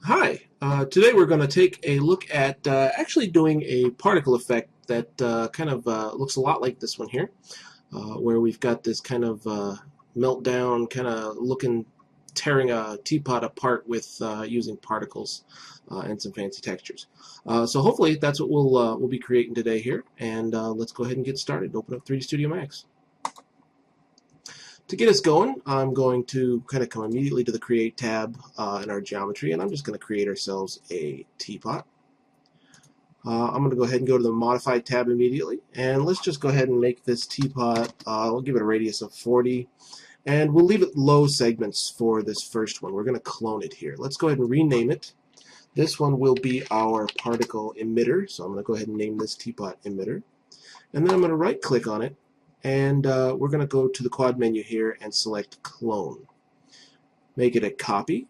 Hi, today we're going to take a look at actually doing a particle effect that kind of looks a lot like this one here, where we've got this kind of meltdown kind of looking, tearing a teapot apart with using particles and some fancy textures. So hopefully that's what we'll be creating today here, and let's go ahead and get started. Open up 3D Studio Max. To get us going, I'm going to kind of come immediately to the Create tab in our geometry, and I'm just going to create ourselves a teapot. I'm going to go ahead and go to the Modify tab immediately, and let's just go ahead and make this teapot, we'll give it a radius of 40, and we'll leave it low segments for this first one. We're going to clone it here. Let's go ahead and rename it. This one will be our particle emitter, so I'm going to go ahead and name this teapot emitter. And then I'm going to right click on it, and we're going to go to the quad menu here and select clone. Make it a copy,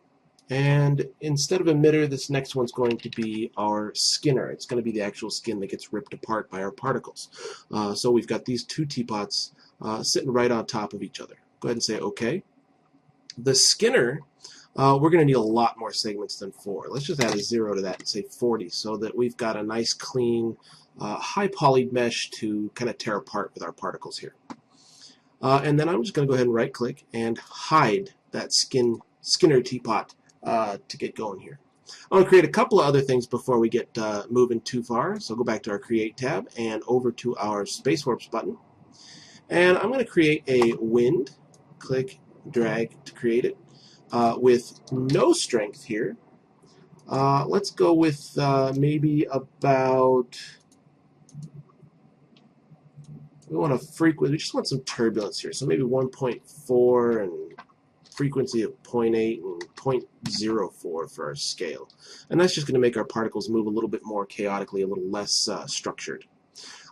and instead of emitter, this next one's going to be our skinner. It's going to be the actual skin that gets ripped apart by our particles. So we've got these two teapots sitting right on top of each other. Go ahead and say OK. The skinner, we're going to need a lot more segments than 4. Let's just add a 0 to that and say 40, so that we've got a nice clean high poly mesh to kind of tear apart with our particles here. And then I'm just going to go ahead and right click and hide that Skinner teapot to get going here. I want to create a couple of other things before we get moving too far. So go back to our Create tab and over to our Space Warps button. And I'm going to create a wind. Click, drag to create it with no strength here. Let's go with maybe about... we just want some turbulence here, so maybe 1.4 and frequency of 0.8 and 0.04 for our scale. And that's just going to make our particles move a little bit more chaotically, a little less structured.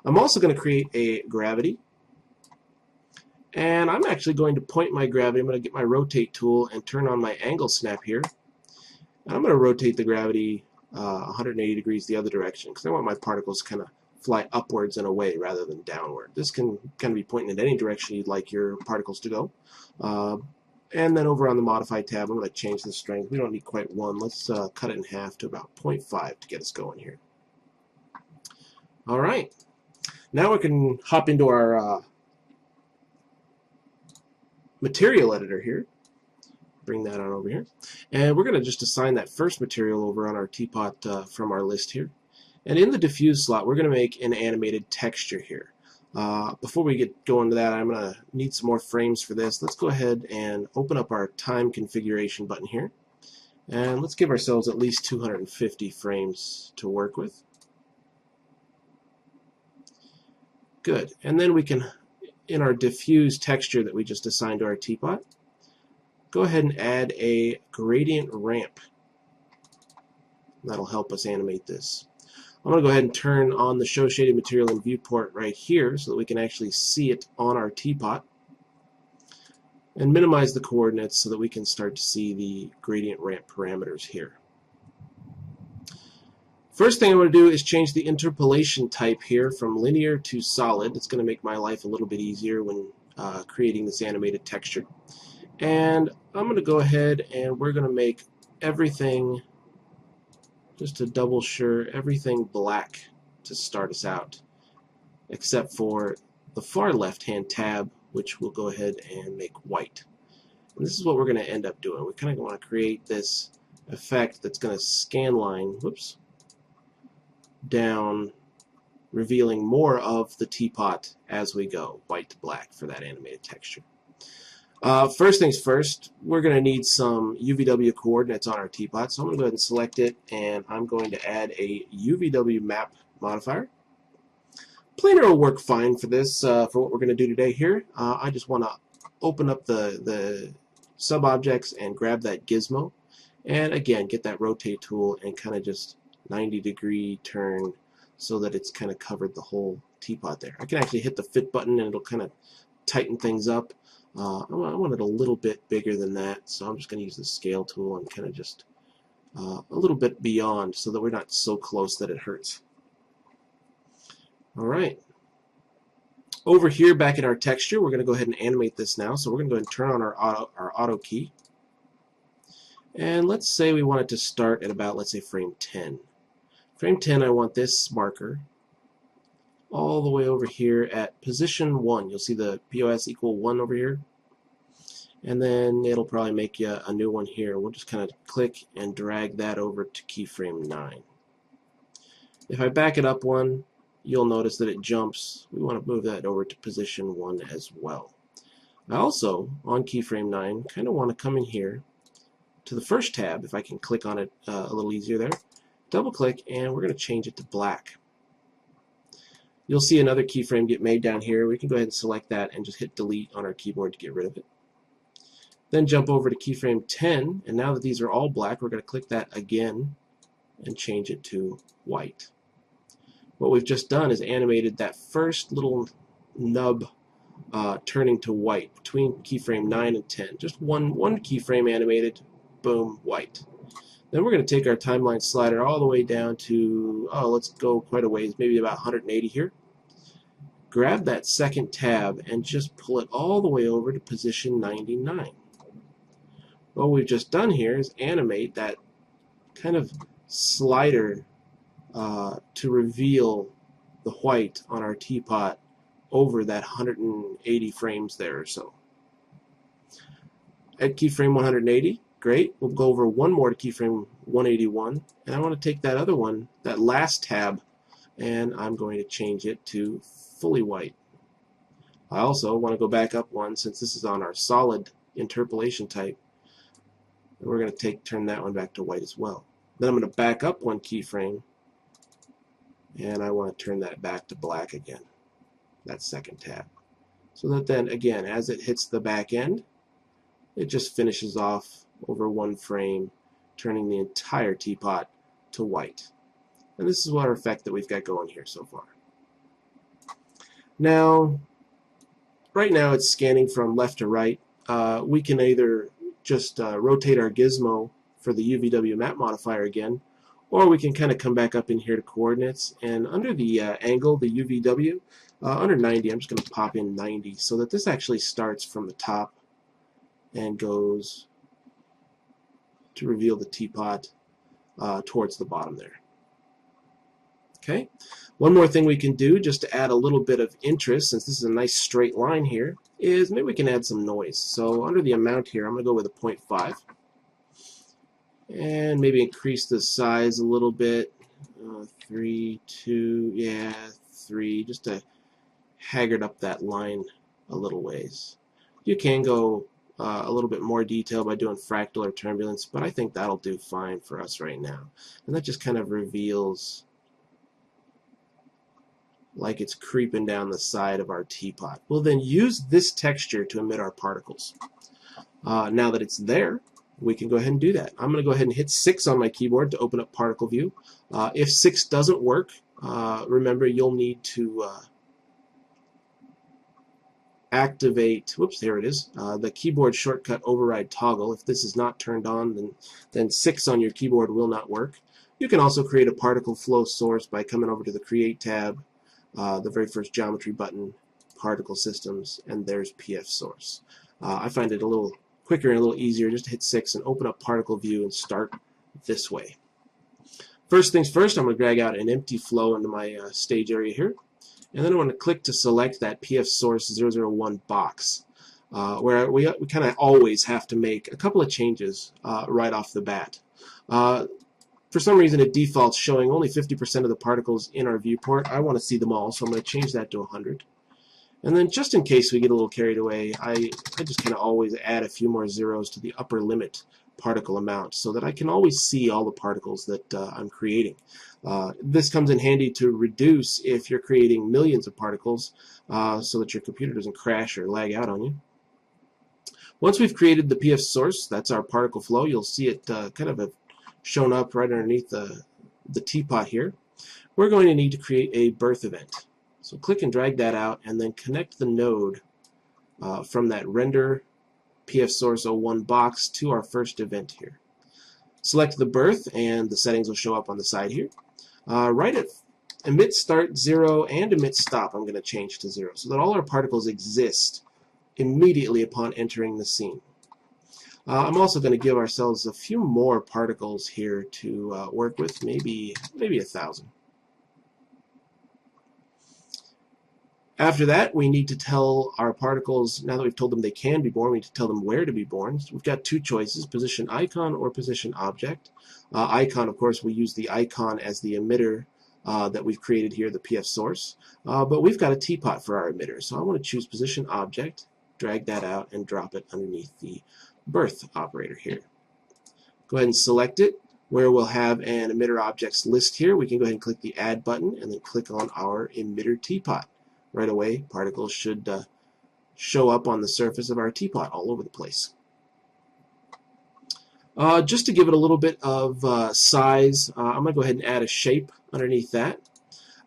I'm also going to create a gravity, and I'm actually going to point my gravity. I'm going to get my rotate tool and turn on my angle snap here. And I'm going to rotate the gravity 180 degrees the other direction, because I want my particles kind of fly upwards and away rather than downward. This can kind of be pointing in any direction you'd like your particles to go. And then over on the Modify tab, I'm going to change the strength. We don't need quite 1. Let's cut it in half to about 0.5 to get us going here. All right. Now we can hop into our material editor here. Bring that on over here. And we're going to just assign that first material over on our teapot from our list here. And in the diffuse slot, we're going to make an animated texture here. Before we get going to that, I'm going to need some more frames for this. Let's go ahead and open up our time configuration button here. And let's give ourselves at least 250 frames to work with. Good. And then we can, in our diffuse texture that we just assigned to our teapot, go ahead and add a gradient ramp. That'll help us animate this. I'm going to go ahead and turn on the Show Shaded Material and Viewport right here so that we can actually see it on our teapot, and minimize the coordinates so that we can start to see the gradient ramp parameters here. First thing I'm going to do is change the interpolation type here from linear to solid. It's going to make my life a little bit easier when creating this animated texture. And I'm going to go ahead and we're going to make everything, just to double sure, everything black to start us out, except for the far left-hand tab, which we'll go ahead and make white. And this is what we're going to end up doing. We kind of want to create this effect that's going to scanline, down, revealing more of the teapot as we go, white to black for that animated texture. First things first, we're going to need some UVW coordinates on our teapot, so I'm going to go ahead and select it, and I'm going to add a UVW map modifier. Planar will work fine for this, for what we're going to do today here. I just want to open up the sub-objects and grab that gizmo, and again, get that rotate tool and kind of just 90-degree turn so that it's kind of covered the whole teapot there. I can actually hit the fit button and it'll kind of tighten things up. I want it a little bit bigger than that, so I'm just going to use the scale tool and kind of just a little bit beyond so that we're not so close that it hurts. Alright. Over here back in our texture, we're going to go ahead and animate this now. So we're going to go ahead and turn on our auto key. And let's say we want it to start at about, let's say, frame 10. Frame 10, I want this marker all the way over here at position 1. You'll see the POS equal 1 over here. And then it'll probably make you a new one here. We'll just kind of click and drag that over to keyframe 9. If I back it up one, you'll notice that it jumps. We want to move that over to position 1 as well. I also, on keyframe 9, kind of want to come in here to the first tab, if I can click on it a little easier there. Double click, and we're going to change it to black. You'll see another keyframe get made down here. We can go ahead and select that and just hit delete on our keyboard to get rid of it. Then jump over to keyframe 10, and now that these are all black, we're going to click that again and change it to white. What we've just done is animated that first little nub turning to white between keyframe 9 and 10. Just one keyframe animated, boom, white. Then we're going to take our timeline slider all the way down to, let's go quite a ways, maybe about 180 here. Grab that second tab and just pull it all the way over to position 99. What we've just done here is animate that kind of slider to reveal the white on our teapot over that 180 frames there or so. At keyframe 180, great. We'll go over one more to keyframe 181, and I want to take that other one, that last tab, and I'm going to change it to fully white. I also want to go back up one, since this is on our solid interpolation type, and we're going to turn that one back to white as well. Then I'm going to back up one keyframe, and I want to turn that back to black again, that second tab. So that then, again, as it hits the back end, it just finishes off over one frame, turning the entire teapot to white. And this is our effect that we've got going here so far. Now, right now it's scanning from left to right. We can either just rotate our gizmo for the UVW map modifier again, or we can kind of come back up in here to coordinates, and under the angle, the UVW, under 90, I'm just going to pop in 90 so that this actually starts from the top and goes to reveal the teapot towards the bottom there. Okay, one more thing we can do just to add a little bit of interest, since this is a nice straight line here, is maybe we can add some noise. So under the amount here, I'm going to go with a 0.5 and maybe increase the size a little bit. 3, 2, yeah, 3, just to haggard up that line a little ways. You can go a little bit more detail by doing fractal or turbulence, but I think that'll do fine for us right now. And that just kind of reveals like it's creeping down the side of our teapot. We'll then use this texture to emit our particles. Now that it's there, we can go ahead and do that. I'm going to go ahead and hit 6 on my keyboard to open up particle view. If 6 doesn't work, remember you'll need to activate, whoops, there it is, the keyboard shortcut override toggle. If this is not turned on, then 6 on your keyboard will not work. You can also create a particle flow source by coming over to the Create tab, the very first geometry button, Particle Systems, and there's PF Source. I find it a little quicker and a little easier just to hit 6 and open up particle view and start this way. First things first, I'm going to drag out an empty flow into my stage area here. And then I want to click to select that PF Source 001 box, where we kind of always have to make a couple of changes right off the bat. For some reason it defaults showing only 50% of the particles in our viewport. I want to see them all, so I'm going to change that to 100. And then just in case we get a little carried away, I just kind of always add a few more zeros to the upper limit particle amount so that I can always see all the particles that I'm creating. This comes in handy to reduce if you're creating millions of particles so that your computer doesn't crash or lag out on you. Once we've created the PF source, that's our particle flow. You'll see it kind of shown up right underneath the teapot here. We're going to need to create a birth event. So click and drag that out and then connect the node from that render PF source 01 box to our first event here. Select the birth and the settings will show up on the side here. Right at emit start 0 and emit stop I'm going to change to 0 so that all our particles exist immediately upon entering the scene. I'm also going to give ourselves a few more particles here to work with, maybe 1,000. After that, we need to tell our particles, now that we've told them they can be born, we need to tell them where to be born. So we've got two choices, position icon or position object. Icon, of course, we use the icon as the emitter that we've created here, the PF source. But we've got a teapot for our emitter. So I want to choose position object, drag that out, and drop it underneath the birth operator here. Go ahead and select it. Where we'll have an emitter objects list here, we can go ahead and click the add button and then click on our emitter teapot. Right away, particles should show up on the surface of our teapot all over the place. Just to give it a little bit of size, I'm going to go ahead and add a shape underneath that.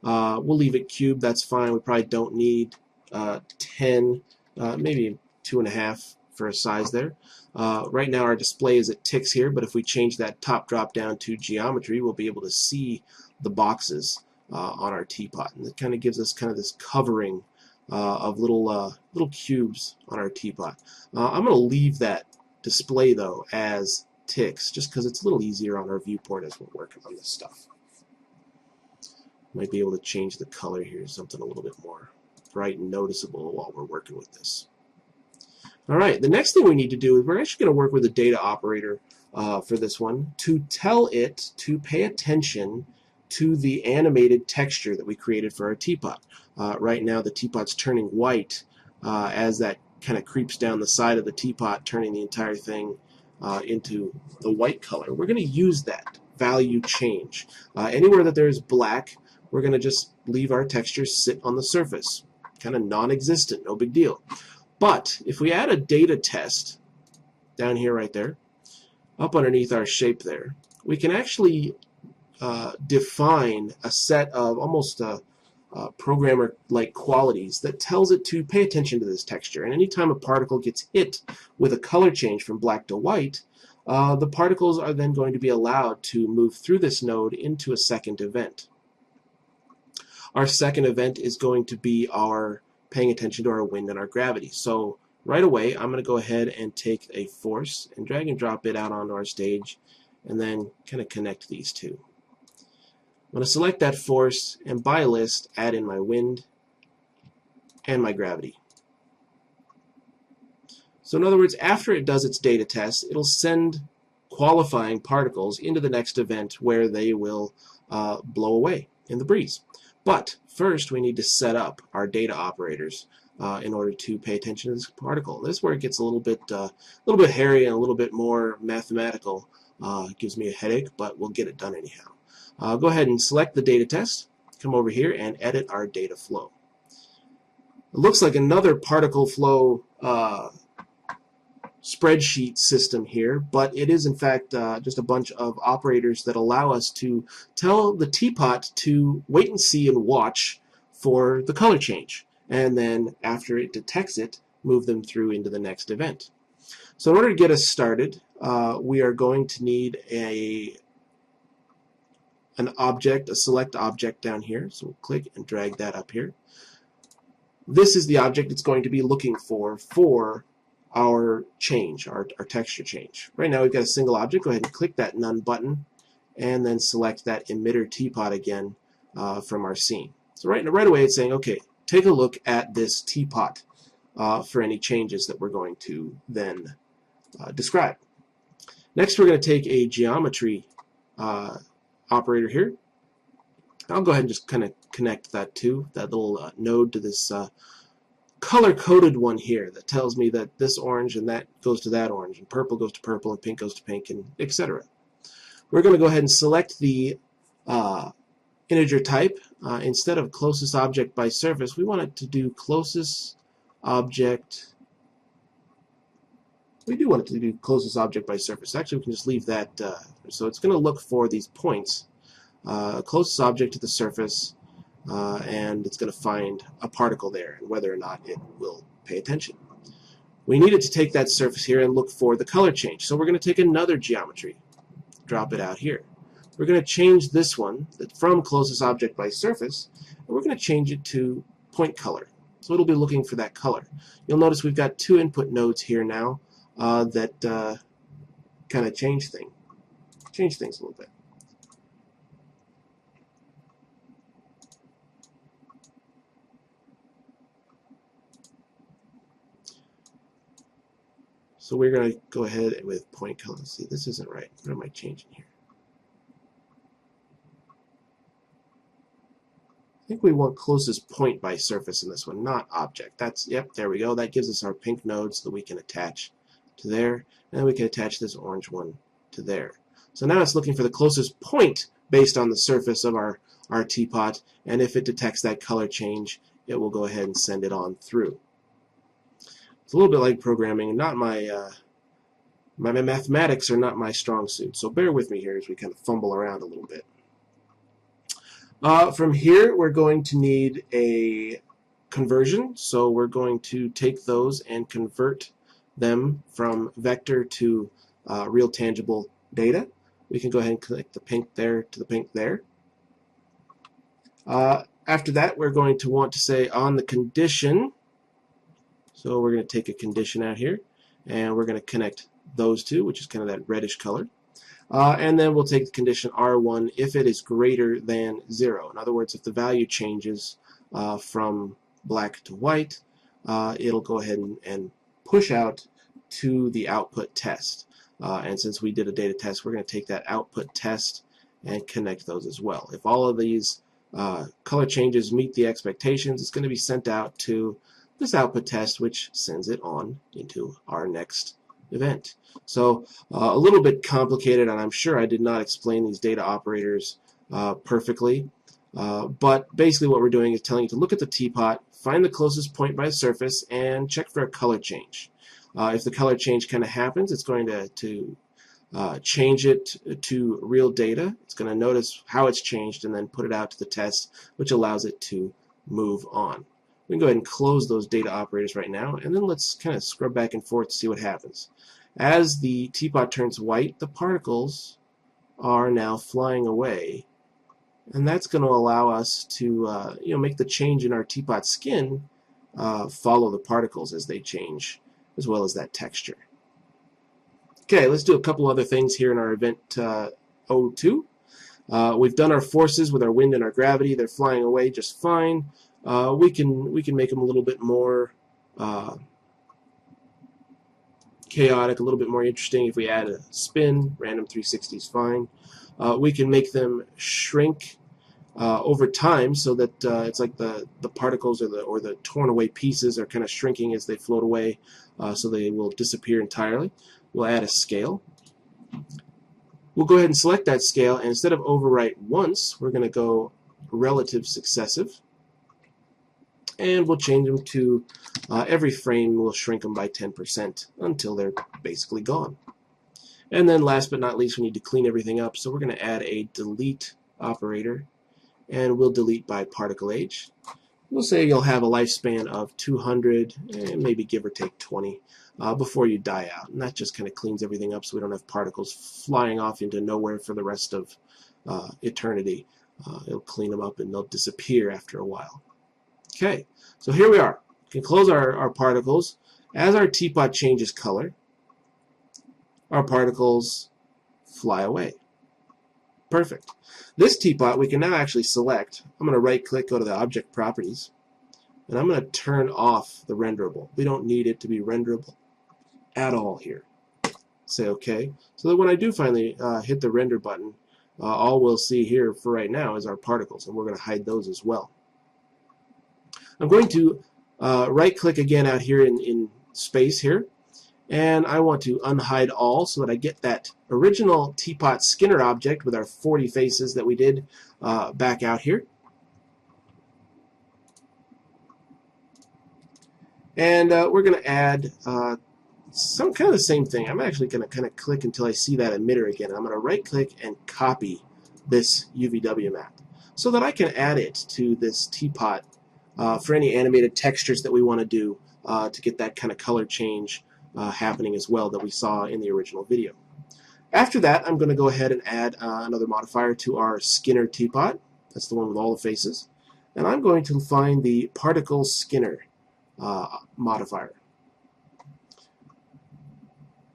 We'll leave it cube, that's fine. We probably don't need 10, maybe 2.5 for a size there. Right now our display is at ticks here, but if we change that top drop down to geometry, we'll be able to see the boxes on our teapot, and it kind of gives us kind of this covering of little cubes on our teapot. I'm going to leave that display though as ticks, just because it's a little easier on our viewport as we're working on this stuff. Might be able to change the color here, something a little bit more bright and noticeable while we're working with this. All right, the next thing we need to do is we're actually going to work with a data operator for this one to tell it to pay attention to the animated texture that we created for our teapot. Right now the teapot's turning white as that kind of creeps down the side of the teapot, turning the entire thing into the white color. We're going to use that value change. Anywhere that there's black, we're going to just leave our texture sit on the surface. Kind of non-existent, no big deal. But if we add a data test down here right there, up underneath our shape there, we can actually define a set of almost programmer-like qualities that tells it to pay attention to this texture. And anytime a particle gets hit with a color change from black to white, the particles are then going to be allowed to move through this node into a second event. Our second event is going to be our paying attention to our wind and our gravity. So right away, I'm going to go ahead and take a force and drag and drop it out onto our stage, and then kind of connect these two. I'm going to select that force, and by list add in my wind and my gravity. So in other words, after it does its data test, it'll send qualifying particles into the next event where they will blow away in the breeze. But first we need to set up our data operators in order to pay attention to this particle. This is where it gets a little bit hairy and a little bit more mathematical. It gives me a headache, but we'll get it done anyhow. Go ahead and select the data test, come over here and edit our data flow. It looks like another particle flow spreadsheet system here, but it is in fact just a bunch of operators that allow us to tell the teapot to wait and see and watch for the color change, and then after it detects it, move them through into the next event. So in order to get us started, we are going to need an object, a select object down here. So we'll click and drag that up here. This is the object it's going to be looking for our change, our texture change. Right now we've got a single object. Go ahead and click that None button and then select that emitter teapot again from our scene. So right away it's saying, okay, take a look at this teapot for any changes that we're going to then describe. Next we're going to take a geometry operator here. I'll go ahead and just kind of connect that to that little node to this color-coded one here that tells me that this orange and that goes to that orange, and purple goes to purple, and pink goes to pink, and etc. We're going to go ahead and select the integer type. Instead of closest object by surface, we want it to do closest object. We do want it to do closest object by surface. Actually, we can just leave that. So it's going to look for these points, closest object to the surface, and it's going to find a particle there and whether or not it will pay attention. We need it to take that surface here and look for the color change. So we're going to take another geometry, drop it out here. We're going to change this one from closest object by surface, and we're going to change it to point color. So it'll be looking for that color. You'll notice we've got two input nodes here now. that kind of change things a little bit. So we're going to go ahead with point color. See, this isn't right. What am I changing here? I think we want closest point by surface in this one, not object. That's, yep, there we go. That gives us our pink nodes that we can attach to there, and then we can attach this orange one to there. So now it's looking for the closest point based on the surface of our teapot, and if it detects that color change, it will go ahead and send it on through. It's a little bit like programming. Not my mathematics are not my strong suit, so bear with me here as we kind of fumble around a little bit. From here, we're going to need a conversion, so we're going to take those and convert them from vector to real tangible data. We can go ahead and click the pink there to the pink there. After that, we're going to want to say on the condition, so we're going to take a condition out here, and we're going to connect those two, which is kind of that reddish color. And then we'll take the condition R1 if it is greater than 0. In other words, if the value changes from black to white, it'll go ahead and push out to the output test. And since we did a data test, we're going to take that output test and connect those as well. If all of these color changes meet the expectations, it's going to be sent out to this output test, which sends it on into our next event. So a little bit complicated, and I'm sure I did not explain these data operators perfectly, but basically what we're doing is telling you to look at the teapot, find the closest point by the surface, and check for a color change. If the color change kind of happens, it's going to change it to real data. It's going to notice how it's changed and then put it out to the test, which allows it to move on. We can go ahead and close those data operators right now, and then let's kind of scrub back and forth to see what happens. As the teapot turns white, the particles are now flying away, and that's going to allow us to make the change in our teapot skin follow the particles as they change, as well as that texture. Okay, let's do a couple other things here in our event 02. We've done our forces with our wind and our gravity. They're flying away just fine. We can make them a little bit more chaotic, a little bit more interesting. If we add a spin, random 360 is fine. We can make them shrink over time so that it's like the particles or the torn away pieces are kind of shrinking as they float away, so they will disappear entirely. We'll add a scale. We'll go ahead and select that scale, and instead of overwrite once, we're going to go relative successive, and we'll change them to every frame we'll shrink them by 10% until they're basically gone. And then last but not least, we need to clean everything up, so we're going to add a delete operator, and we'll delete by particle age. We'll say you'll have a lifespan of 200, and maybe give or take 20 before you die out. And that just kind of cleans everything up so we don't have particles flying off into nowhere for the rest of eternity. It'll clean them up and they'll disappear after a while. Okay, so here we are. We can close our particles. As our teapot changes color, our particles fly away. Perfect. This teapot we can now actually select. I'm going to right click, go to the object properties, and I'm going to turn off the renderable. We don't need it to be renderable at all here. Say OK. So that when I do finally hit the render button, all we'll see here for right now is our particles, and we're going to hide those as well. I'm going to right click again out here in space here, and I want to unhide all so that I get that original teapot Skinner object with our 40 faces that we did back out here. And we're going to add some kind of the same thing. I'm actually going to kind of click until I see that emitter again. I'm going to right click and copy this UVW map so that I can add it to this teapot for any animated textures that we want to do to get that kind of color change happening as well that we saw in the original video. After that, I'm going to go ahead and add another modifier to our Skinner teapot. That's the one with all the faces. And I'm going to find the particle Skinner modifier.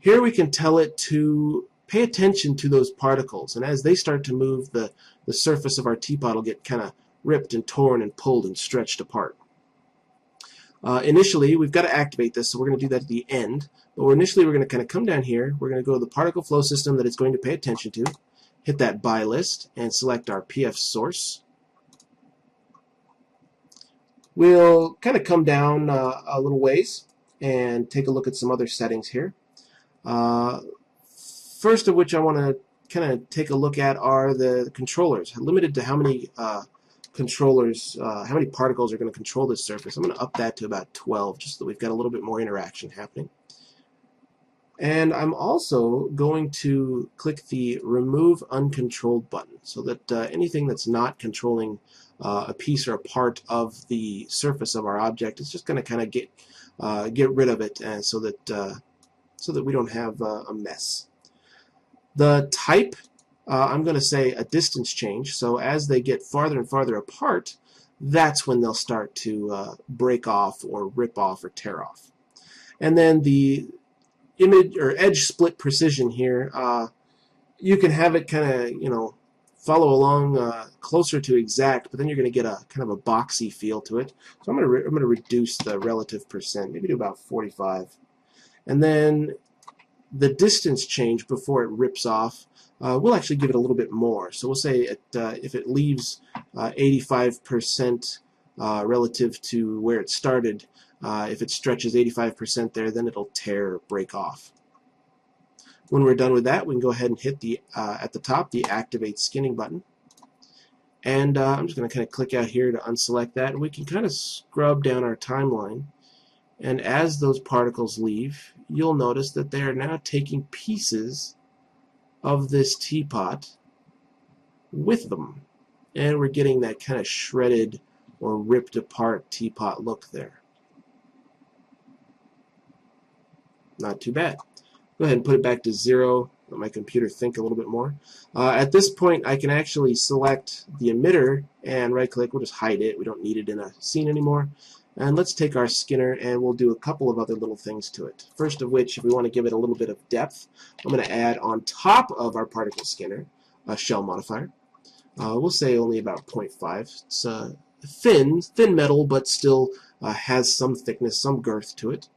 Here we can tell it to pay attention to those particles, and as they start to move, the surface of our teapot will get kind of ripped and torn and pulled and stretched apart. Initially, we've got to activate this, so we're going to do that at the end. But initially, we're going to kind of come down here. We're going to go to the particle flow system that it's going to pay attention to, hit that by list, and select our PF source. We'll kind of come down a little ways and take a look at some other settings here. First of which I want to kind of take a look at are the controllers. I'm limited to how many controllers, how many particles are going to control this surface. I'm going to up that to about 12 just so that we've got a little bit more interaction happening. And I'm also going to click the Remove Uncontrolled button so that anything that's not controlling a piece or a part of the surface of our object is just going to kind of get rid of it, and so that we don't have a mess. The type, I'm going to say a distance change, so as they get farther and farther apart, that's when they'll start to break off or rip off or tear off. And then the image or edge split precision here, you can have it kind of, follow along closer to exact, but then you're going to get a kind of a boxy feel to it. So I'm going to reduce the relative percent, maybe to about 45. And then the distance change before it rips off, we'll actually give it a little bit more. So we'll say if it leaves 85% relative to where it started, if it stretches 85% there, then it'll tear or break off. When we're done with that, we can go ahead and hit the at the top the Activate Skinning button. And I'm just going to kind of click out here to unselect that, and we can kind of scrub down our timeline. And as those particles leave, you'll notice that they are now taking pieces of this teapot with them. And we're getting that kind of shredded or ripped apart teapot look there. Not too bad. Go ahead and put it back to 0. Let my computer think a little bit more. At this point, I can actually select the emitter and right-click. We'll just hide it. We don't need it in a scene anymore. And let's take our skinner and we'll do a couple of other little things to it. First of which, if we want to give it a little bit of depth, I'm going to add on top of our particle skinner a shell modifier. We'll say only about 0.5. It's thin metal, but still has some thickness, some girth to it.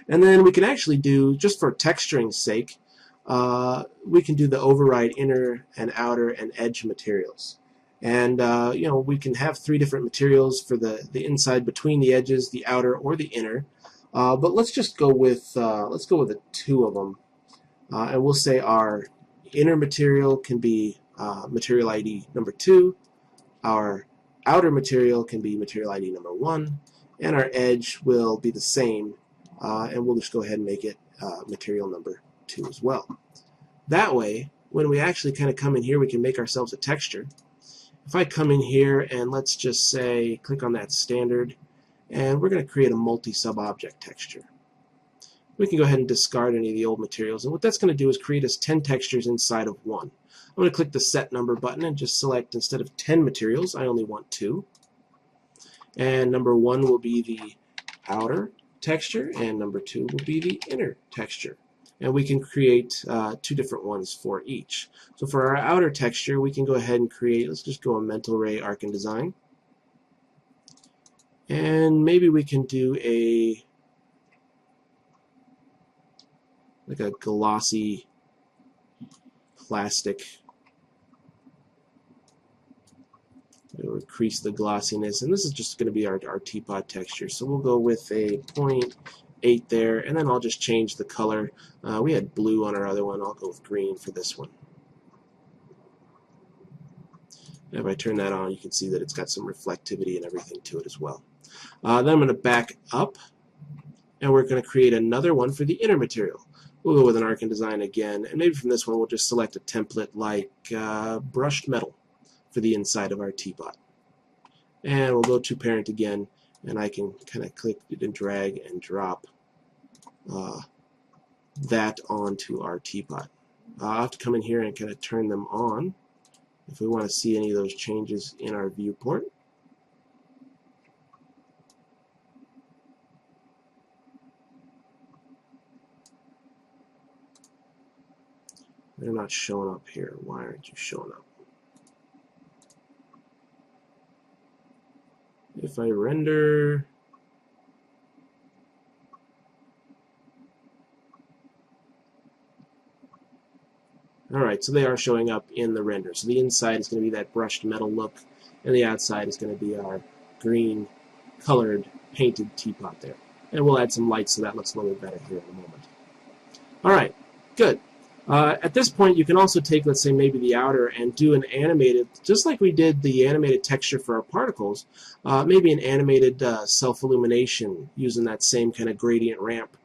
And then we can actually do, just for texturing's sake, we can do the override inner and outer and edge materials. And we can have 3 different materials for the inside between the edges, the outer or the inner. But let's just go with the 2 of them, and we'll say our inner material can be material ID number 2, our outer material can be material ID number 1, and our edge will be the same. And we'll just go ahead and make it material number 2 as well. That way, when we actually kind of come in here, we can make ourselves a texture. If I come in here and let's just say, click on that standard, and we're going to create a multi-sub-object texture. We can go ahead and discard any of the old materials, and what that's going to do is create us 10 textures inside of one. I'm going to click the Set Number button and just select, instead of 10 materials, I only want 2. And number 1 will be the outer texture, and number 2 will be the inner texture. And we can create 2 different ones for each. So for our outer texture, we can go ahead and create, let's just go a Mental Ray Arc and Design. And maybe we can do like a glossy plastic. It'll increase the glossiness, and this is just going to be our teapot texture. So we'll go with a 0.8 there, and then I'll just change the color. We had blue on our other one. I'll go with green for this one. And if I turn that on, you can see that it's got some reflectivity and everything to it as well. Then I'm going to back up, and we're going to create another one for the inner material. We'll go with an Arc and Design again, and maybe from this one we'll just select a template like brushed metal for the inside of our teapot. And we'll go to Parent again, and I can kind of click and drag and drop that onto our teapot. I'll have to come in here and kind of turn them on if we want to see any of those changes in our viewport. They're not showing up here. Why aren't you showing up? If I render, alright, so they are showing up in the render. So the inside is going to be that brushed metal look, and the outside is going to be our green colored painted teapot there. And we'll add some light so that looks a little bit better here in a moment. Alright, good. At this point, you can also take, let's say, maybe the outer and do an animated, just like we did the animated texture for our particles, maybe an animated self-illumination using that same kind of gradient ramp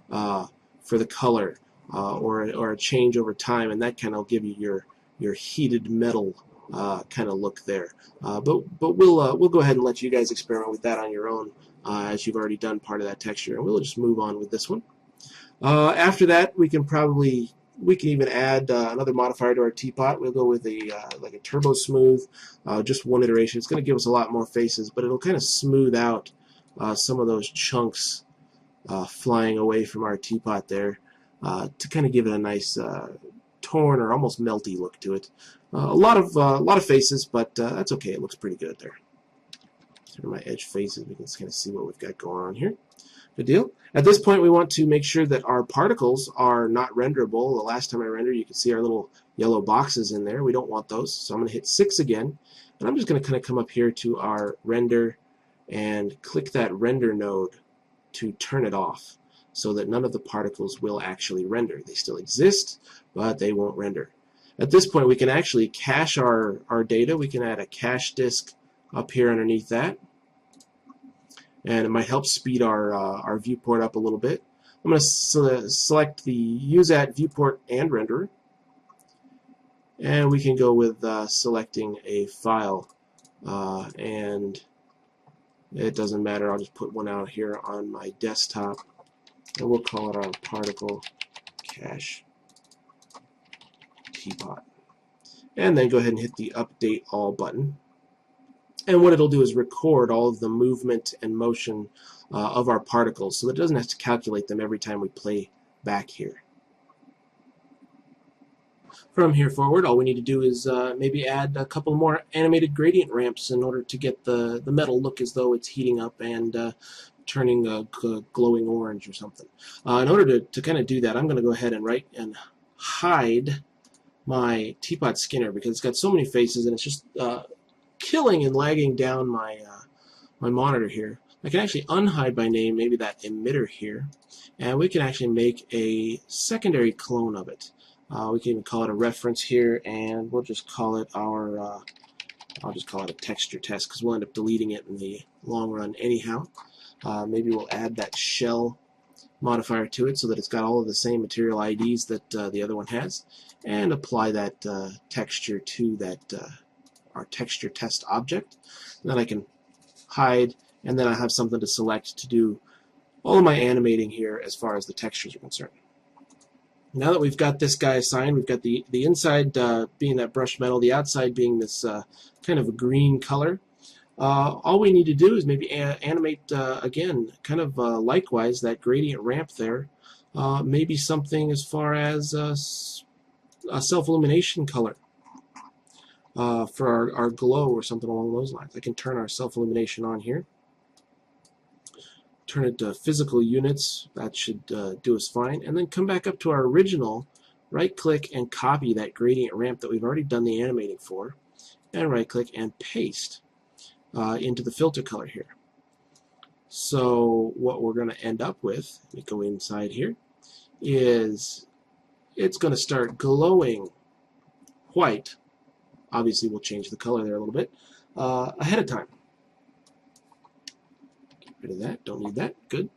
for the color, or a change over time, and that kind of will give you your heated metal kind of look there. But we'll go ahead and let you guys experiment with that on your own, as you've already done part of that texture, and we'll just move on with this one. After that, we can even add another modifier to our teapot. We'll go with like a turbo smooth, just one iteration. It's going to give us a lot more faces, but it'll kind of smooth out some of those chunks flying away from our teapot there, to kind of give it a nice torn or almost melty look to it. A lot of faces, but that's okay. It looks pretty good there. Turn my edge faces. We can kind of see what we've got going on here. Good deal. At this point, we want to make sure that our particles are not renderable. The last time I rendered, you can see our little yellow boxes in there. We don't want those, so I'm going to hit 6 again, and I'm just going to kind of come up here to our render and click that render node to turn it off so that none of the particles will actually render. They still exist, but they won't render. At this point, we can actually cache our data. We can add a cache disk up here underneath that, and it might help speed our viewport up a little bit. I'm going to select the Use at Viewport and Renderer, and we can go with selecting a file, and it doesn't matter. I'll just put one out here on my desktop, and we'll call it our particle cache teapot. And then go ahead and hit the Update All button. And what it'll do is record all of the movement and motion of our particles, so that it doesn't have to calculate them every time we play back here. From here forward, all we need to do is maybe add a couple more animated gradient ramps in order to get the metal look as though it's heating up and turning glowing orange or something. In order to kind of do that, I'm going to go ahead and hide my teapot skinner, because it's got so many faces and it's just killing and lagging down my my monitor here. I can actually unhide by name, maybe that emitter here, and we can actually make a secondary clone of it. We can even call it a reference here, and we'll just call it our I'll just call it a texture test, because we'll end up deleting it in the long run anyhow. Maybe we'll add that shell modifier to it so that it's got all of the same material IDs that the other one has, and apply that texture to that our texture test object. And then I can hide, and then I have something to select to do all of my animating here as far as the textures are concerned. Now that we've got this guy assigned, we've got the inside being that brushed metal, the outside being this kind of a green color. All we need to do is maybe animate again, kind of likewise, that gradient ramp there. Maybe something as far as a self-illumination color for our glow or something along those lines. I can turn our self-illumination on here. Turn it to physical units. That should do us fine. And then come back up to our original, right-click and copy that gradient ramp that we've already done the animating for, and right-click and paste into the filter color here. So what we're going to end up with, let me go inside here, is it's going to start glowing white. Obviously, we'll change the color there a little bit ahead of time. Get rid of that. Don't need that. Good.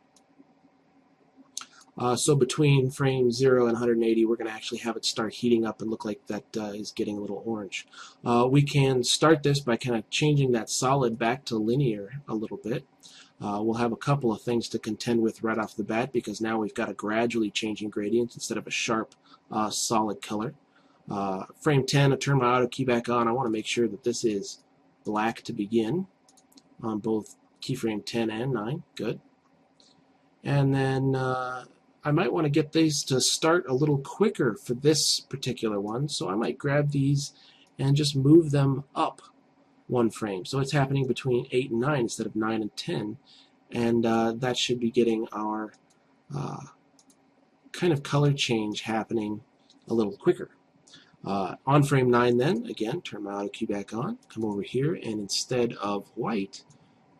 So between frame 0 and 180, we're going to actually have it start heating up and look like that is getting a little orange. We can start this by kind of changing that solid back to linear a little bit. We'll have a couple of things to contend with right off the bat, because now we've got a gradually changing gradient instead of a sharp solid color. Frame 10, I turn my auto key back on. I want to make sure that this is black to begin on both keyframe 10 and 9. Good. And then I might want to get these to start a little quicker for this particular one, so I might grab these and just move them up one frame. So it's happening between 8 and 9 instead of 9 and 10, and that should be getting our kind of color change happening a little quicker. On frame 9 then, again, turn my auto key back on, come over here, and instead of white,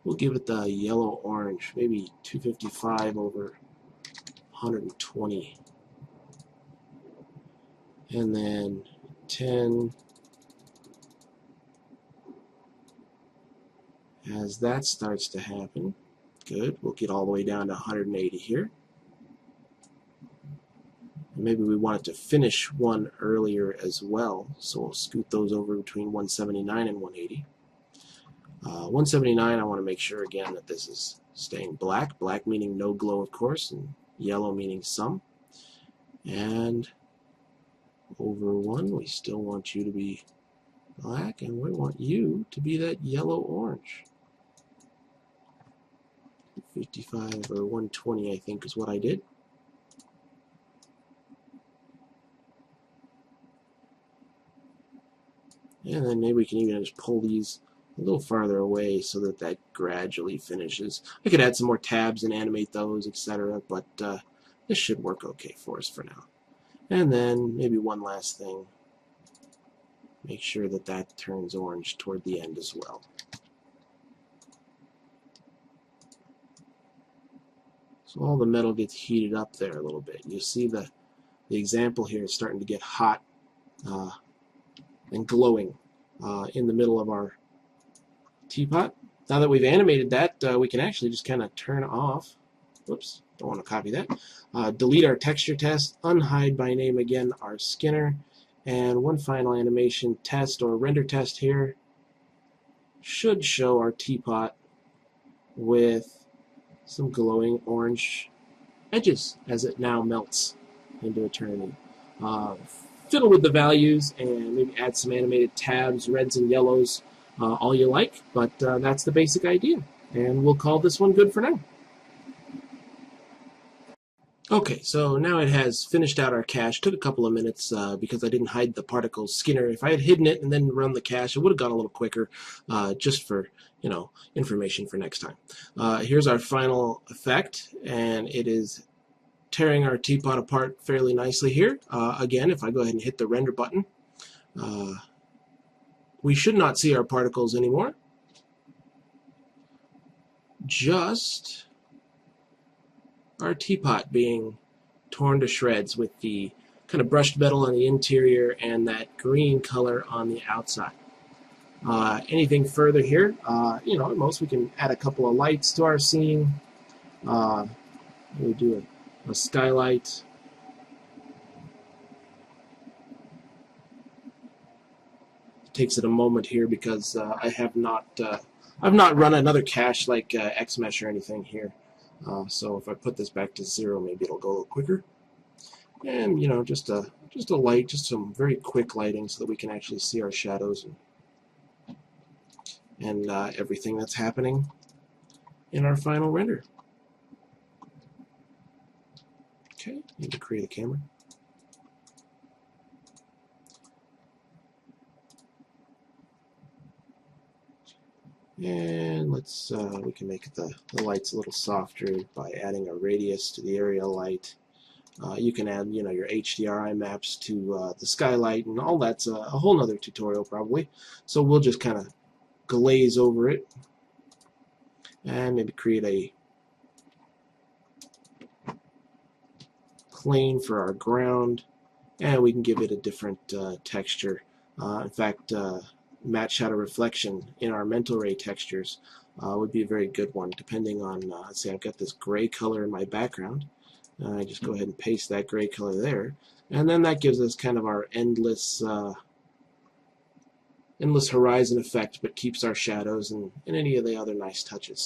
we'll give it the yellow-orange, maybe 255 over 120. And then 10, as that starts to happen, good, we'll get all the way down to 180 here. Maybe we want it to finish one earlier as well, so we'll scoot those over between 179 and 180. 179, I want to make sure again that this is staying black, black meaning no glow of course, and yellow meaning some. And over 1, we still want you to be black, and we want you to be that yellow-orange. 55 or 120 I think is what I did. And then maybe we can even just pull these a little farther away so that that gradually finishes. I could add some more tabs and animate those, etc., but this should work okay for us for now. And then maybe one last thing. Make sure that that turns orange toward the end as well. So all the metal gets heated up there a little bit. You see the example here is starting to get hot and glowing in the middle of our teapot. Now that we've animated that, we can actually just kind of turn off. Whoops, don't want to copy that. Delete our texture test, unhide by name again our Skinner, and one final animation test or render test here should show our teapot with some glowing orange edges as it now melts into eternity. Fiddle with the values and maybe add some animated tabs, reds and yellows, all you like, but that's the basic idea. And we'll call this one good for now. Okay, so now it has finished out our cache. Took a couple of minutes because I didn't hide the particle Skinner. If I had hidden it and then run the cache, it would have gone a little quicker, just for, you know, information for next time. Here's our final effect, and it is tearing our teapot apart fairly nicely here. Again, if I go ahead and hit the render button, we should not see our particles anymore. Just our teapot being torn to shreds with the kind of brushed metal on the interior and that green color on the outside. Anything further here, you know, at most we can add a couple of lights to our scene. We do a skylight. It takes it a moment here because I've not run another cache like Xmesh or anything here. So if I put this back to 0, maybe it'll go a little quicker. And you know, just a light, just some very quick lighting so that we can actually see our shadows and everything that's happening in our final render. Okay, need to create a camera. And let's we can make the lights a little softer by adding a radius to the area light. You can add, you know, your HDRI maps to the skylight, and all that's a whole nother tutorial probably. So we'll just kind of glaze over it and maybe create a plane for our ground, and we can give it a different texture. In fact, matte shadow reflection in our mental ray textures would be a very good one, depending on, let's say I've got this gray color in my background. I just go ahead and paste that gray color there, and then that gives us kind of our endless horizon effect, but keeps our shadows and any of the other nice touches.